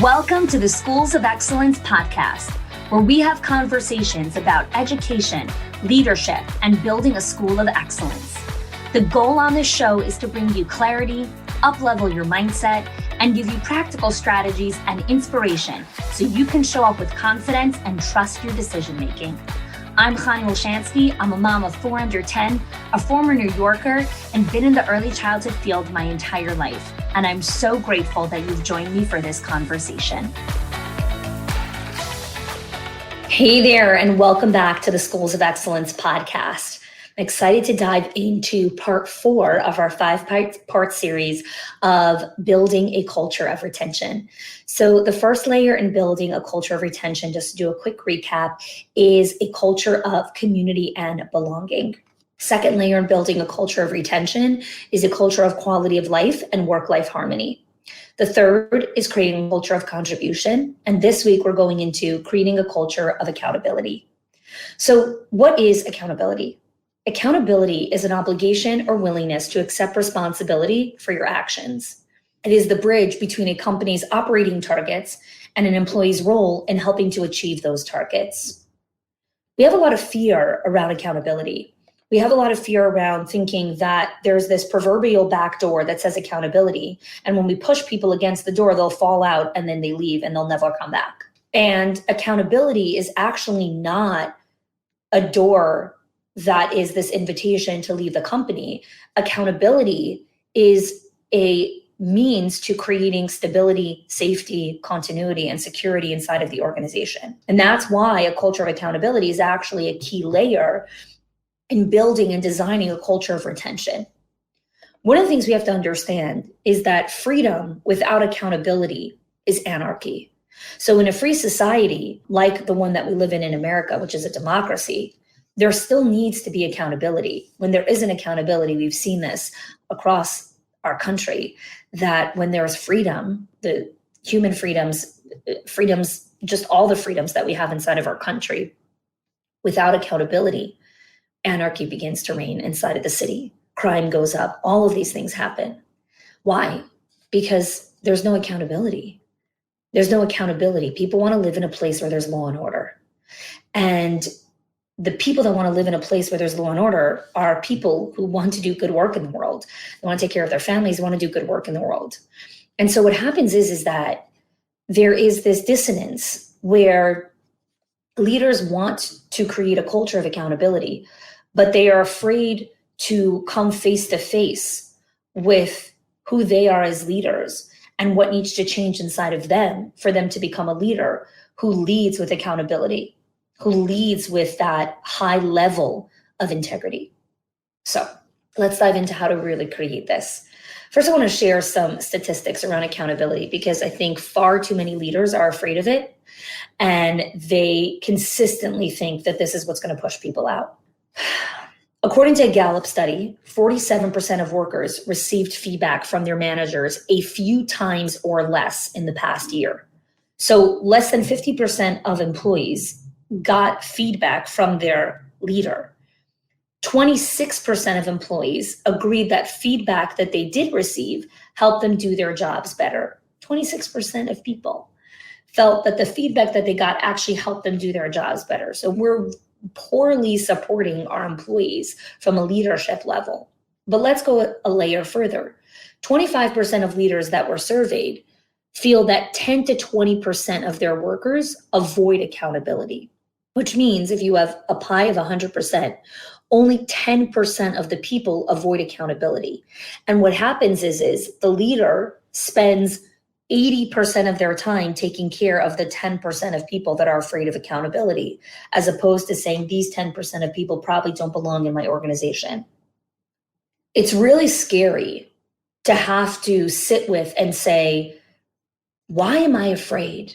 Welcome to the Schools of Excellence podcast, where we have conversations about education, leadership, and building a school of excellence. The goal on this show is to bring you clarity, up-level your mindset, and give you practical strategies and inspiration so you can show up with confidence and trust your decision-making. I'm Chani Olshansky. I'm a mom of 4 under 10, a former New Yorker, and been in the early childhood field my entire life. And I'm so grateful that you've joined me for this conversation. Hey there, and welcome back to the Schools of Excellence podcast. I'm excited to dive into part 4 of our 5-part series of building a culture of retention. So the first layer in building a culture of retention, just to do a quick recap, is a culture of community and belonging. Second layer in building a culture of retention is a culture of quality of life and work-life harmony. The third is creating a culture of contribution. And this week we're going into creating a culture of accountability. So what is accountability? Accountability is an obligation or willingness to accept responsibility for your actions. It is the bridge between a company's operating targets and an employee's role in helping to achieve those targets. We have a lot of fear around accountability. We have a lot of fear around thinking that there's this proverbial back door that says accountability. And when we push people against the door, they'll fall out and then they leave and they'll never come back. And accountability is actually not a door that is this invitation to leave the company. Accountability is a means to creating stability, safety, continuity, and security inside of the organization. And that's why a culture of accountability is actually a key layer in building and designing a culture of retention. One of the things we have to understand is that freedom without accountability is anarchy. So in a free society like the one that we live in America, which is a democracy, there still needs to be accountability. When there isn't accountability, we've seen this across our country, that when there's freedom, the human freedoms, just all the freedoms that we have inside of our country, without accountability, anarchy begins to reign inside of the city. Crime goes up. All of these things happen. Why? Because there's no accountability. There's no accountability. People want to live in a place where there's law and order. And the people that want to live in a place where there's law and order are people who want to do good work in the world. They want to take care of their families, they want to do good work in the world. And so what happens is that there is this dissonance where leaders want to create a culture of accountability, but they are afraid to come face to face with who they are as leaders and what needs to change inside of them for them to become a leader who leads with accountability, who leads with that high level of integrity. So let's dive into how to really create this. First, I want to share some statistics around accountability because I think far too many leaders are afraid of it and they consistently think that this is what's going to push people out. According to a Gallup study, 47% of workers received feedback from their managers a few times or less in the past year. So less than 50% of employees got feedback from their leader. 26% of employees agreed that feedback that they did receive helped them do their jobs better. 26% of people felt that the feedback that they got actually helped them do their jobs better. So we're poorly supporting our employees from a leadership level. But let's go a layer further. 25% of leaders that were surveyed feel that 10 to 20% of their workers avoid accountability, which means if you have a pie of 100%, only 10% of the people avoid accountability. And what happens is the leader spends 80% of their time taking care of the 10% of people that are afraid of accountability, as opposed to saying these 10% of people probably don't belong in my organization. It's really scary to have to sit with and say, why am I afraid?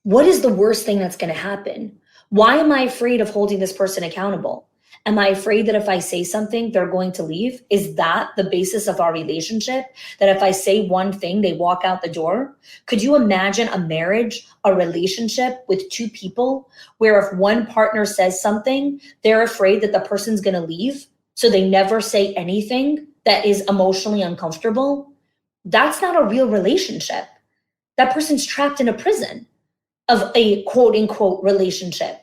What is the worst thing that's going to happen? Why am I afraid of holding this person accountable? Am I afraid that if I say something, they're going to leave? Is that the basis of our relationship? That if I say one thing, they walk out the door? Could you imagine a marriage, a relationship with two people where if one partner says something, they're afraid that the person's going to leave, so they never say anything that is emotionally uncomfortable? That's not a real relationship. that person's trapped in a prison of a quote unquote relationship.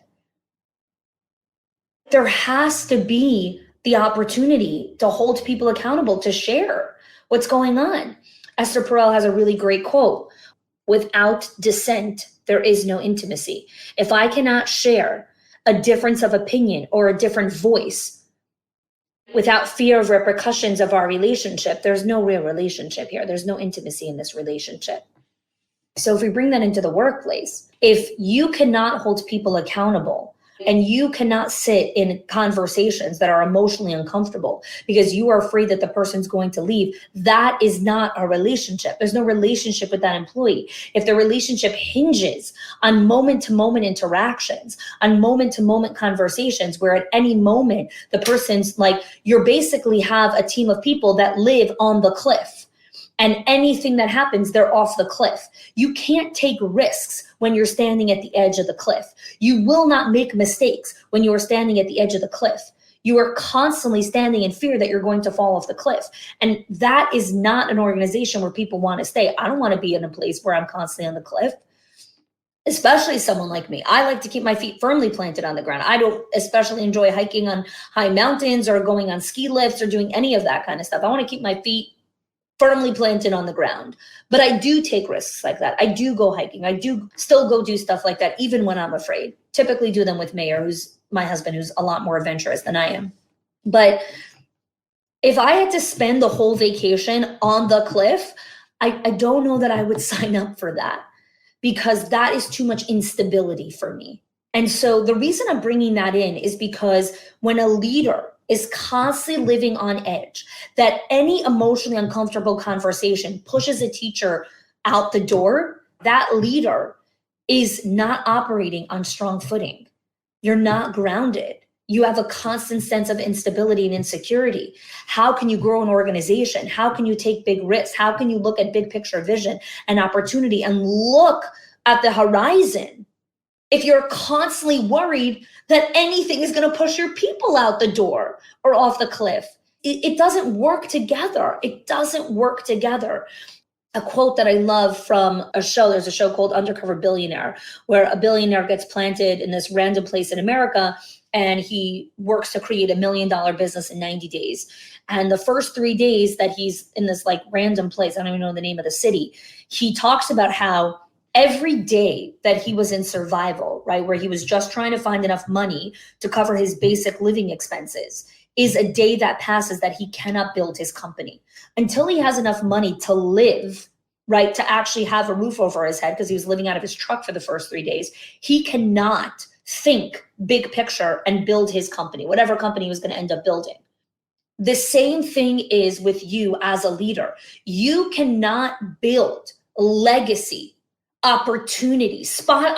There has to be the opportunity to hold people accountable, to share what's going on. Esther Perel has a really great quote: without dissent, there is no intimacy. If I cannot share a difference of opinion or a different voice without fear of repercussions of our relationship, there's no real relationship here. There's no intimacy in this relationship. So if we bring that into the workplace, if you cannot hold people accountable and you cannot sit in conversations that are emotionally uncomfortable because you are afraid that the person's going to leave, that is not a relationship. There's no relationship with that employee. If the relationship hinges on moment-to-moment interactions, on moment-to-moment conversations, where at any moment the person's like, you basically have a team of people that live on the cliff. And anything that happens, they're off the cliff. You can't take risks when you're standing at the edge of the cliff. You will not make mistakes when you are standing at the edge of the cliff. You are constantly standing in fear that you're going to fall off the cliff. And that is not an organization where people want to stay. I don't want to be in a place where I'm constantly on the cliff, especially someone like me. I like to keep my feet firmly planted on the ground. I don't especially enjoy hiking on high mountains or going on ski lifts or doing any of that kind of stuff. I want to keep my feet firmly planted on the ground. But I do take risks like that. I do go hiking. I do still go do stuff like that, even when I'm afraid. Typically do them with Mayor, who's my husband, who's a lot more adventurous than I am. But if I had to spend the whole vacation on the cliff, I don't know that I would sign up for that, because that is too much instability for me. And so the reason I'm bringing that in is because when a leader is constantly living on edge, that any emotionally uncomfortable conversation pushes a teacher out the door, that leader is not operating on strong footing. You're not grounded. You have a constant sense of instability and insecurity. How can you grow an organization? How can you take big risks? How can you look at big picture vision and opportunity and look at the horizon if you're constantly worried that anything is going to push your people out the door or off the cliff? It doesn't work together. It doesn't work together. A quote that I love from a show, there's a show called Undercover Billionaire, where a billionaire gets planted in this random place in America, and he works to create $1 million business in 90 days. And the first 3 days that he's in this like random place, I don't even know the name of the city, he talks about how every day that he was in survival, right, where he was just trying to find enough money to cover his basic living expenses, is a day that passes that he cannot build his company. Until he has enough money to live, right, to actually have a roof over his head, because he was living out of his truck for the first 3 days, he cannot think big picture and build his company, whatever company he was going to end up building. The same thing is with you as a leader. You cannot build legacy, opportunities, spot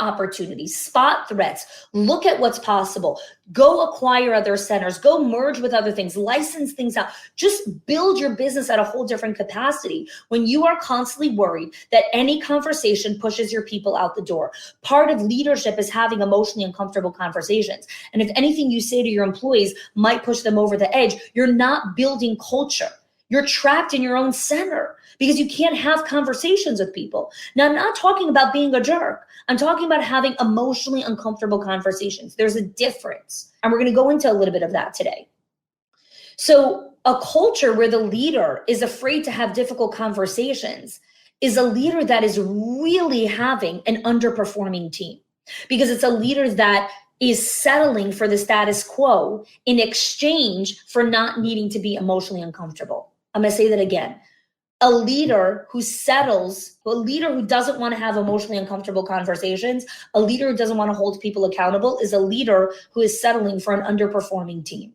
threats, look at what's possible, go acquire other centers, go merge with other things, license things out, just build your business at a whole different capacity when you are constantly worried that any conversation pushes your people out the door. Part of leadership is having emotionally uncomfortable conversations. And if anything you say to your employees might push them over the edge, you're not building culture. You're trapped in your own center because you can't have conversations with people. Now, I'm not talking about being a jerk. I'm talking about having emotionally uncomfortable conversations. There's a difference. And we're going to go into a little bit of that today. So a culture where the leader is afraid to have difficult conversations is a leader that is really having an underperforming team, because it's a leader that is settling for the status quo in exchange for not needing to be emotionally uncomfortable. I'm going to say that again. A leader who settles, a leader who doesn't want to have emotionally uncomfortable conversations, a leader who doesn't want to hold people accountable, is a leader who is settling for an underperforming team.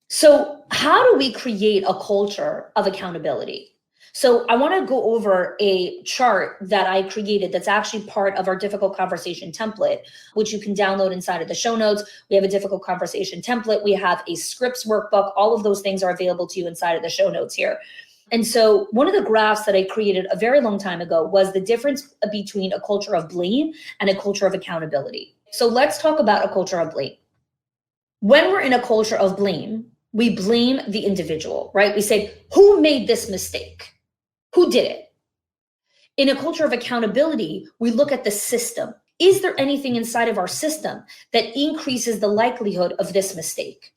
So how do we create a culture of accountability? So I want to go over a chart that I created that's actually part of our difficult conversation template, which you can download inside of the show notes. We have a difficult conversation template. We have a scripts workbook. All of those things are available to you inside of the show notes here. And so one of the graphs that I created a very long time ago was the difference between a culture of blame and a culture of accountability. So let's talk about a culture of blame. When we're in a culture of blame, we blame the individual, right? We say, who made this mistake? Who did it? In a culture of accountability, we look at the system. Is there anything inside of our system that increases the likelihood of this mistake?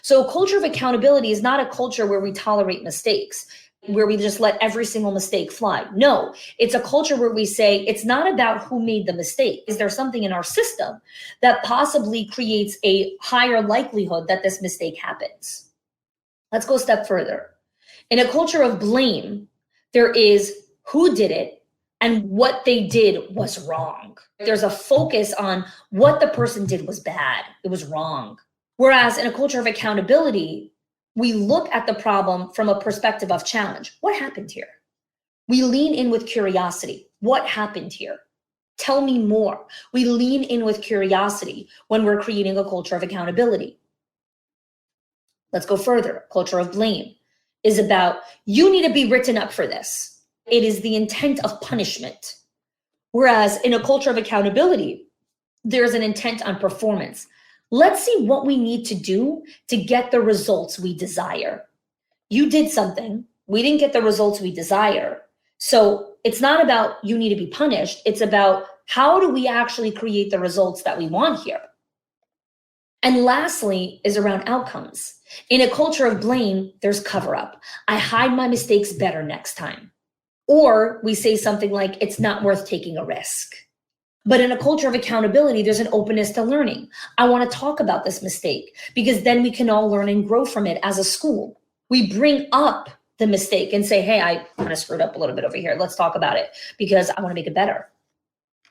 So a culture of accountability is not a culture where we tolerate mistakes, where we just let every single mistake fly. No, it's a culture where we say it's not about who made the mistake. Is there something in our system that possibly creates a higher likelihood that this mistake happens? Let's go a step further. In a culture of blame, there is who did it and what they did was wrong. There's a focus on what the person did was bad. It was wrong. Whereas in a culture of accountability, we look at the problem from a perspective of challenge. What happened here? We lean in with curiosity. What happened here? Tell me more. We lean in with curiosity when we're creating a culture of accountability. Let's go further. Culture of blame is about, you need to be written up for this. It is the intent of punishment. Whereas in a culture of accountability, there's an intent on performance. Let's see what we need to do to get the results we desire. You did something, we didn't get the results we desire. So it's not about you need to be punished. It's about how do we actually create the results that we want here? And lastly is around outcomes. In a culture of blame, there's cover up. I hide my mistakes better next time. Or we say something like, it's not worth taking a risk. But in a culture of accountability, there's an openness to learning. I want to talk about this mistake because then we can all learn and grow from it as a school. We bring up the mistake and say, hey, I kind of screwed up a little bit over here. Let's talk about it because I want to make it better.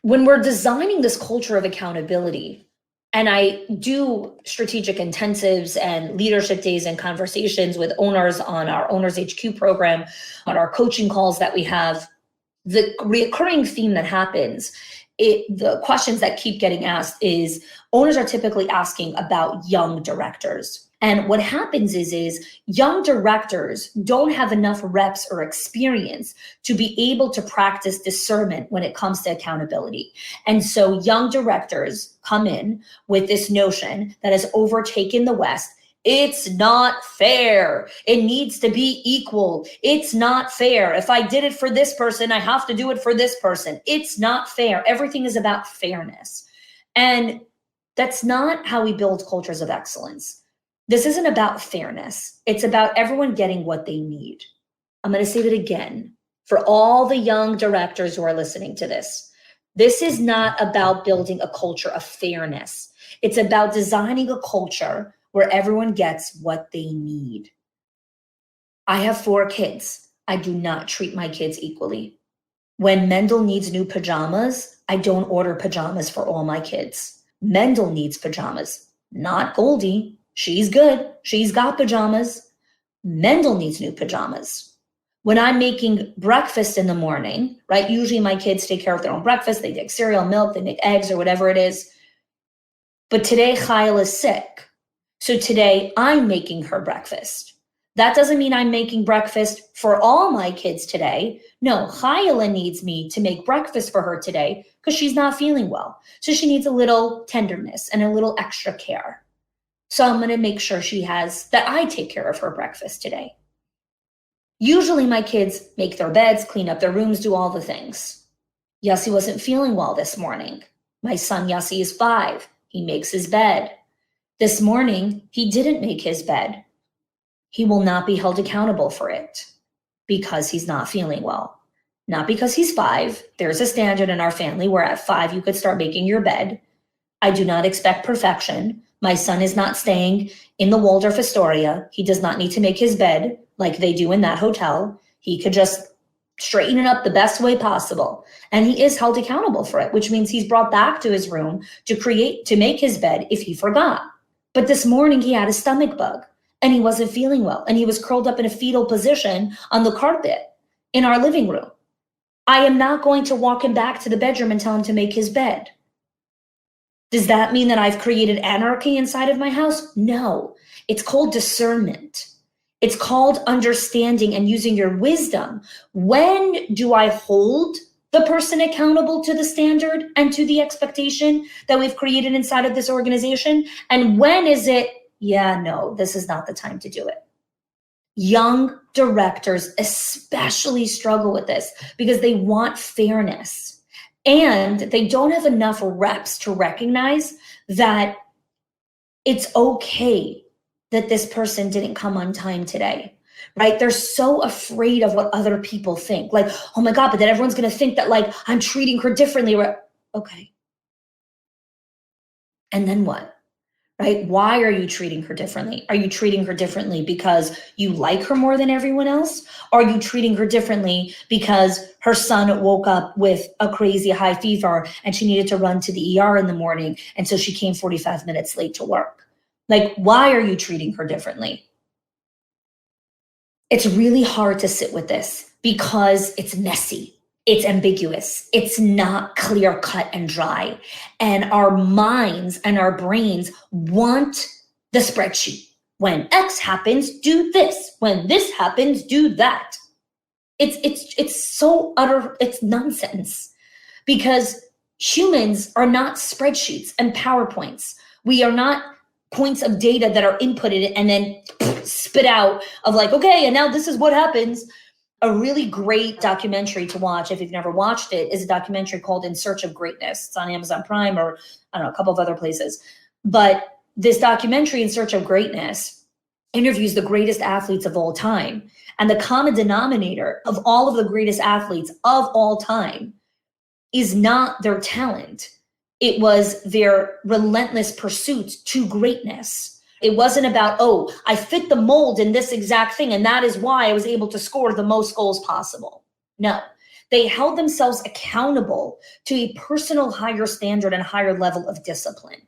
When we're designing this culture of accountability, and I do strategic intensives and leadership days and conversations with owners on our Owners HQ program, on our coaching calls that we have, the recurring theme that happens, the questions that keep getting asked is owners are typically asking about young directors. And what happens is young directors don't have enough reps or experience to be able to practice discernment when it comes to accountability. And so young directors come in with this notion that has overtaken the West. It's not fair. It needs to be equal. It's not fair. If I did it for this person, I have to do it for this person. It's not fair. Everything is about fairness. And that's not how we build cultures of excellence. This isn't about fairness. It's about everyone getting what they need. I'm going to say that again for all the young directors who are listening to this. This is not about building a culture of fairness. It's about designing a culture where everyone gets what they need. I have 4 kids. I do not treat my kids equally. When Mendel needs new pajamas, I don't order pajamas for all my kids. Mendel needs pajamas, not Goldie. She's good. She's got pajamas. Mendel needs new pajamas. When I'm making breakfast in the morning, right? Usually my kids take care of their own breakfast. They take cereal, milk, they make eggs or whatever it is. But today Chayil is sick. So today I'm making her breakfast. That doesn't mean I'm making breakfast for all my kids today. No, Chayila needs me to make breakfast for her today because she's not feeling well. So she needs a little tenderness and a little extra care. So I'm going to make sure that I take care of her breakfast today. Usually my kids make their beds, clean up their rooms, do all the things. Yossi wasn't feeling well this morning. My son Yossi is 5. He makes his bed. This morning, he didn't make his bed. He will not be held accountable for it because he's not feeling well. Not because he's 5. There's a standard in our family where at 5 you could start making your bed. I do not expect perfection. My son is not staying in the Waldorf Astoria. He does not need to make his bed like they do in that hotel. He could just straighten it up the best way possible. And he is held accountable for it, which means he's brought back to his room to make his bed if he forgot. But this morning he had a stomach bug and he wasn't feeling well. And he was curled up in a fetal position on the carpet in our living room. I am not going to walk him back to the bedroom and tell him to make his bed. Does that mean that I've created anarchy inside of my house? No, it's called discernment. It's called understanding and using your wisdom. When do I hold the person accountable to the standard and to the expectation that we've created inside of this organization? And when is it, yeah, no, this is not the time to do it. Young directors especially struggle with this because they want fairness and they don't have enough reps to recognize that it's okay that this person didn't come on time today, right? They're so afraid of what other people think. Like, oh my God, but then everyone's going to think that like I'm treating her differently. Okay. And then what? Right? Why are you treating her differently? Are you treating her differently because you like her more than everyone else? Or are you treating her differently because her son woke up with a crazy high fever and she needed to run to the ER in the morning, and so she came 45 minutes late to work? Like, why are you treating her differently? It's really hard to sit with this because it's messy. It's ambiguous. It's not clear cut and dry. And our minds and our brains want the spreadsheet. When X happens, do this. When this happens, do that. It's so it's nonsense, because humans are not spreadsheets and PowerPoints. We are not points of data that are inputted and then spit out of like, okay, and now this is what happens. A really great documentary to watch, if you've never watched it, is a documentary called In Search of Greatness. It's on Amazon Prime, or I don't know, a couple of other places. But this documentary, In Search of Greatness, interviews the greatest athletes of all time. And the common denominator of all of the greatest athletes of all time is not their talent. It was their relentless pursuit to greatness. It wasn't about, oh, I fit the mold in this exact thing, and that is why I was able to score the most goals possible. No, they held themselves accountable to a personal higher standard and higher level of discipline.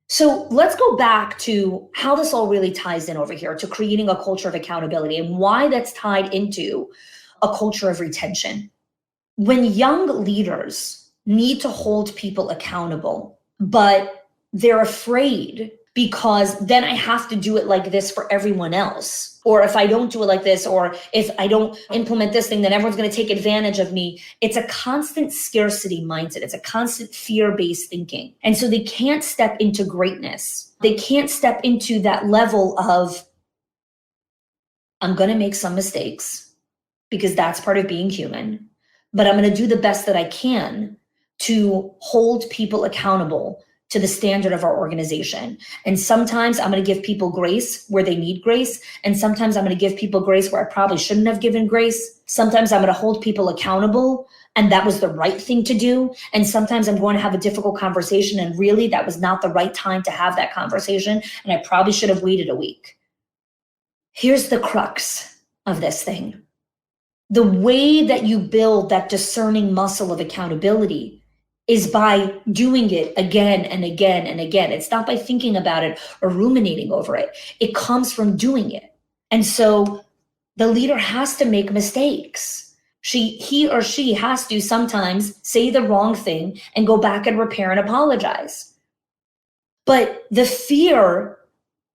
So let's go back to how this all really ties in over here to creating a culture of accountability and why that's tied into a culture of retention. When young leaders need to hold people accountable, but they're afraid because then I have to do it like this for everyone else. Or if I don't do it like this, or if I don't implement this thing, then everyone's going to take advantage of me. It's a constant scarcity mindset. It's a constant fear-based thinking. And so they can't step into greatness. They can't step into that level of, I'm going to make some mistakes because that's part of being human, but I'm going to do the best that I can to hold people accountable to the standard of our organization. And sometimes I'm going to give people grace where they need grace. And sometimes I'm going to give people grace where I probably shouldn't have given grace. Sometimes I'm going to hold people accountable, and that was the right thing to do. And sometimes I'm going to have a difficult conversation, and really that was not the right time to have that conversation, and I probably should have waited a week. Here's the crux of this thing. The way that you build that discerning muscle of accountability is by doing it again and again and again. It's not by thinking about it or ruminating over it. It comes from doing it. And so the leader has to make mistakes. He or she has to sometimes say the wrong thing and go back and repair and apologize. But the fear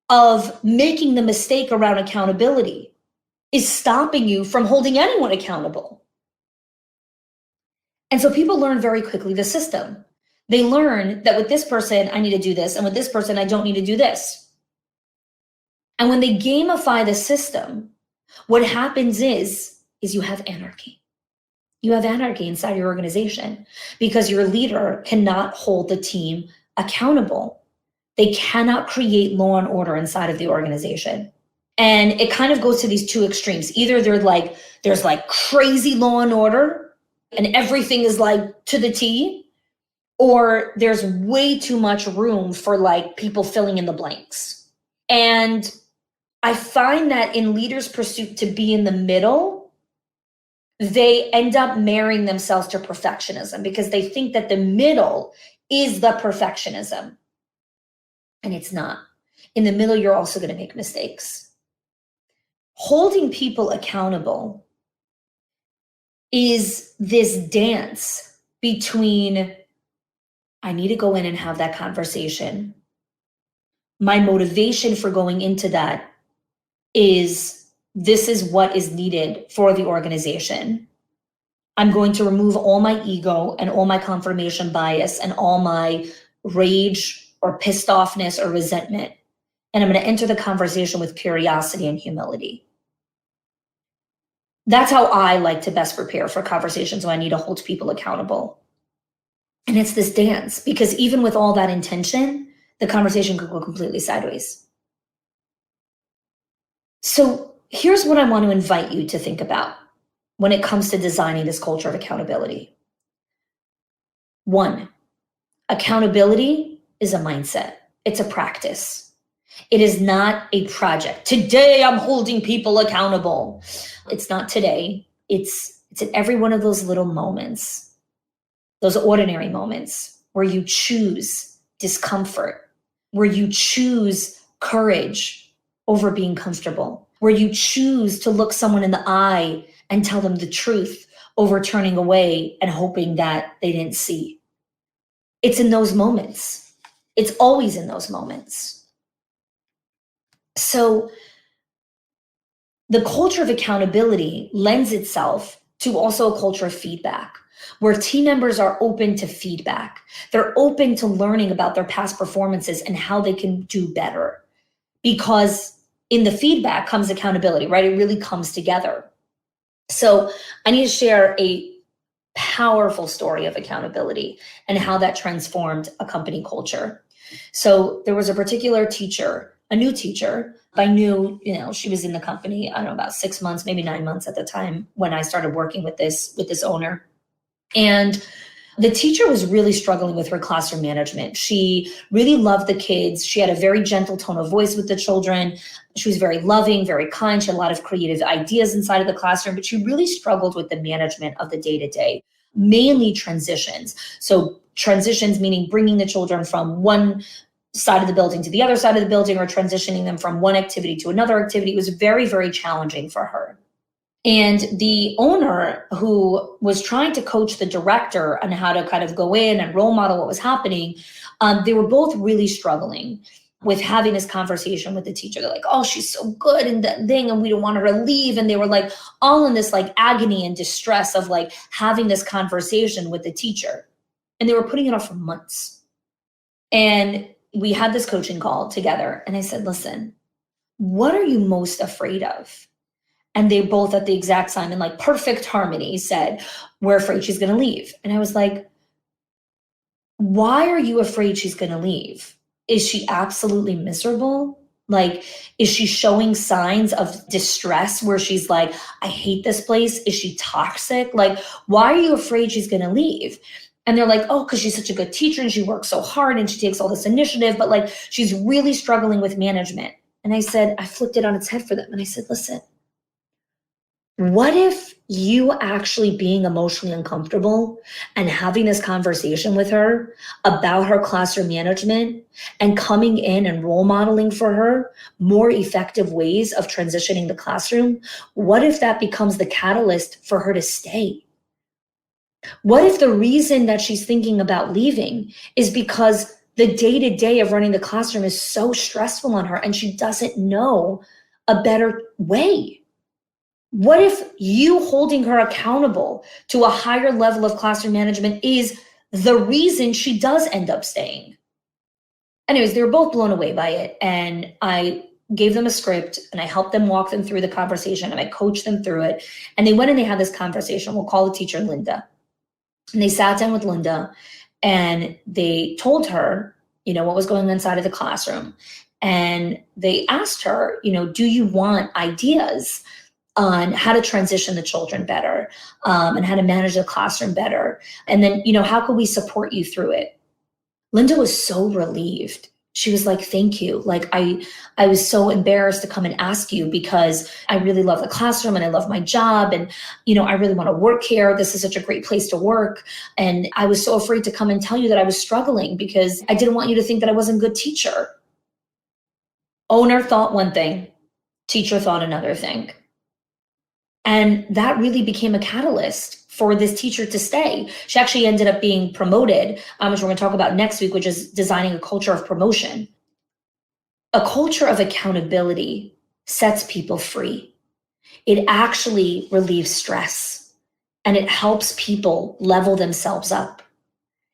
of making the mistake around accountability is stopping you from holding anyone accountable. And so people learn very quickly the system. They learn that with this person, I need to do this, and with this person, I don't need to do this. And when they gamify the system, what happens is you have anarchy. You have anarchy inside your organization because your leader cannot hold the team accountable. They cannot create law and order inside of the organization. And it kind of goes to these two extremes. Either there's like crazy law and order, and everything is like to the T, or there's way too much room for like people filling in the blanks. And I find that in leaders' pursuit to be in the middle, they end up marrying themselves to perfectionism because they think that the middle is the perfectionism. And it's not. In the middle, you're also going to make mistakes. Holding people accountable is this dance between, I need to go in and have that conversation. My motivation for going into that is, this is what is needed for the organization. I'm going to remove all my ego and all my confirmation bias and all my rage or pissed offness or resentment. And I'm going to enter the conversation with curiosity and humility. That's how I like to best prepare for conversations when I need to hold people accountable. And it's this dance, because even with all that intention, the conversation could go completely sideways. So here's what I want to invite you to think about when it comes to designing this culture of accountability. One, accountability is a mindset. It's a practice. It is not a project. Today I'm holding people accountable. It's not today. It's in every one of those little moments, those ordinary moments where you choose discomfort, where you choose courage over being comfortable, where you choose to look someone in the eye and tell them the truth over turning away and hoping that they didn't see. It's in those moments. It's always in those moments. So the culture of accountability lends itself to also a culture of feedback, where team members are open to feedback. They're open to learning about their past performances and how they can do better. Because in the feedback comes accountability, right? It really comes together. So I need to share a powerful story of accountability and how that transformed a company culture. So there was a particular teacher, a new teacher. I knew, she was in the company, I don't know, about 6 months, maybe 9 months at the time when I started working with this owner. And the teacher was really struggling with her classroom management. She really loved the kids. She had a very gentle tone of voice with the children. She was very loving, very kind. She had a lot of creative ideas inside of the classroom, but she really struggled with the management of the day-to-day, mainly transitions. So transitions meaning bringing the children from one side of the building to the other side of the building, or transitioning them from one activity to another activity. It was very, very challenging for her. And the owner, who was trying to coach the director on how to kind of go in and role model what was happening, they were both really struggling with having this conversation with the teacher. They're like, oh, she's so good and that thing, and we don't want her to leave. And they were like all in this like agony and distress of like having this conversation with the teacher. And they were putting it off for months. And we had this coaching call together. And I said, listen, what are you most afraid of? And they both at the exact time, in like perfect harmony, said, we're afraid she's going to leave. And I was like, why are you afraid she's going to leave? Is she absolutely miserable? Like, is she showing signs of distress where she's like, I hate this place? Is she toxic? Like, why are you afraid she's going to leave? And they're like, oh, because she's such a good teacher and she works so hard and she takes all this initiative, but like, she's really struggling with management. And I said, I flipped it on its head for them. And I said, listen, what if you actually being emotionally uncomfortable and having this conversation with her about her classroom management and coming in and role modeling for her more effective ways of transitioning the classroom? What if that becomes the catalyst for her to stay? What if the reason that she's thinking about leaving is because the day-to-day of running the classroom is so stressful on her and she doesn't know a better way? What if you holding her accountable to a higher level of classroom management is the reason she does end up staying? Anyways, they were both blown away by it. And I gave them a script and I helped them walk them through the conversation and I coached them through it. And they went and they had this conversation. We'll call the teacher Linda. And they sat down with Linda and they told her, what was going on inside of the classroom. And they asked her, do you want ideas on how to transition the children better, and how to manage the classroom better? And then, how could we support you through it? Linda was so relieved. She was like, thank you. Like, I was so embarrassed to come and ask you because I really love the classroom and I love my job. And, I really want to work here. This is such a great place to work. And I was so afraid to come and tell you that I was struggling because I didn't want you to think that I wasn't a good teacher. Owner thought one thing, teacher thought another thing. And that really became a catalyst for this teacher to stay. She actually ended up being promoted, which we're going to talk about next week, which is designing a culture of promotion. A culture of accountability sets people free. It actually relieves stress and it helps people level themselves up.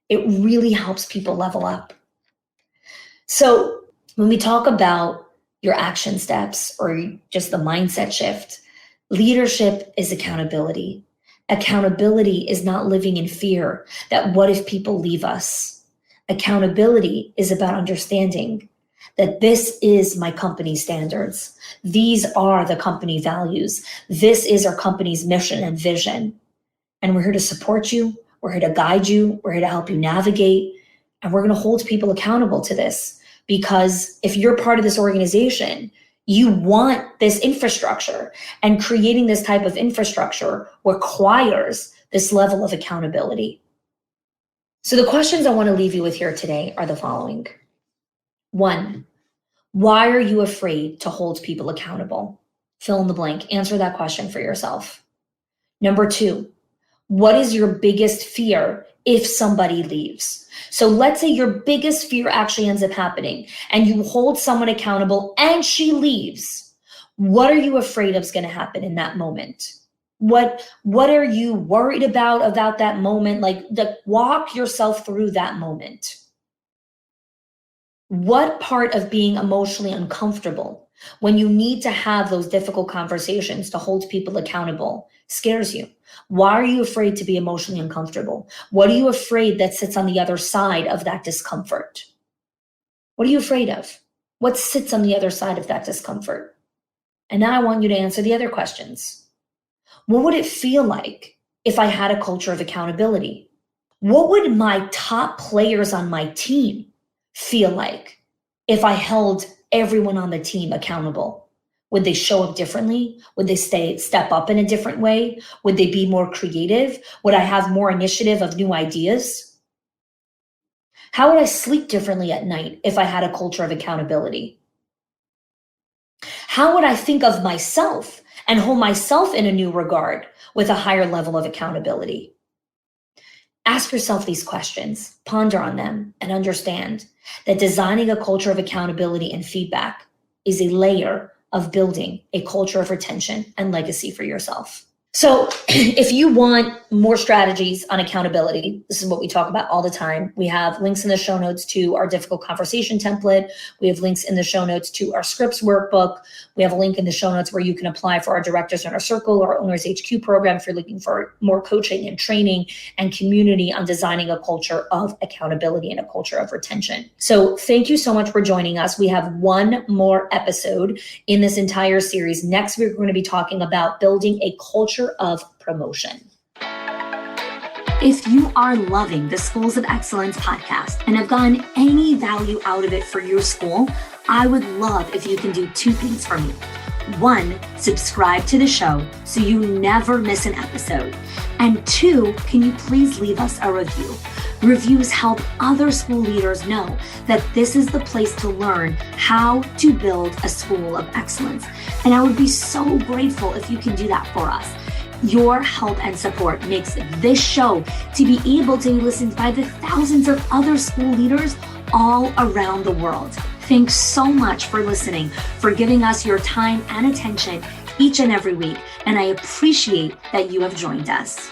It really helps people level up. So when we talk about your action steps or just the mindset shift, Leadership is accountability. Accountability is not living in fear that what if people leave us? Accountability is about understanding that this is my company standards. These are the company values. This is our company's mission and vision. And we're here to support you. We're here to guide you. We're here to help you navigate. And we're going to hold people accountable to this, because if you're part of this organization, you want this infrastructure, and creating this type of infrastructure requires this level of accountability. So the questions I want to leave you with here today are the following. 1, why are you afraid to hold people accountable? Fill in the blank. Answer that question for yourself. Number 2, what is your biggest fear if somebody leaves? So let's say your biggest fear actually ends up happening and you hold someone accountable and she leaves. What are you afraid of is going to happen in that moment? What are you worried about that moment? Like, walk yourself through that moment. What part of being emotionally uncomfortable when you need to have those difficult conversations to hold people accountable scares you? Why are you afraid to be emotionally uncomfortable? What are you afraid that sits on the other side of that discomfort? What are you afraid of? What sits on the other side of that discomfort? And now I want you to answer the other questions. What would it feel like if I had a culture of accountability? What would my top players on my team feel like if I held everyone on the team accountable? Would they show up differently? Would they step up in a different way? Would they be more creative? Would I have more initiative of new ideas? How would I sleep differently at night if I had a culture of accountability? How would I think of myself and hold myself in a new regard with a higher level of accountability? Ask yourself these questions, ponder on them, and understand that designing a culture of accountability and feedback is a layer of building a culture of retention and legacy for yourself. So if you want more strategies on accountability, this is what we talk about all the time. We have links in the show notes to our difficult conversation template. We have links in the show notes to our scripts workbook. We have a link in the show notes where you can apply for our Directors Inner Circle or Owners HQ program if you're looking for more coaching and training and community on designing a culture of accountability and a culture of retention. So thank you so much for joining us. We have one more episode in this entire series. Next, we're going to be talking about building a culture of promotion. If you are loving the Schools of Excellence podcast and have gotten any value out of it for your school, I would love if you can do 2 things for me. 1, subscribe to the show so you never miss an episode. And 2, can you please leave us a review? Reviews help other school leaders know that this is the place to learn how to build a school of excellence. And I would be so grateful if you can do that for us. Your help and support makes this show to be able to be listened by the thousands of other school leaders all around the world. Thanks so much for listening, for giving us your time and attention each and every week. And I appreciate that you have joined us.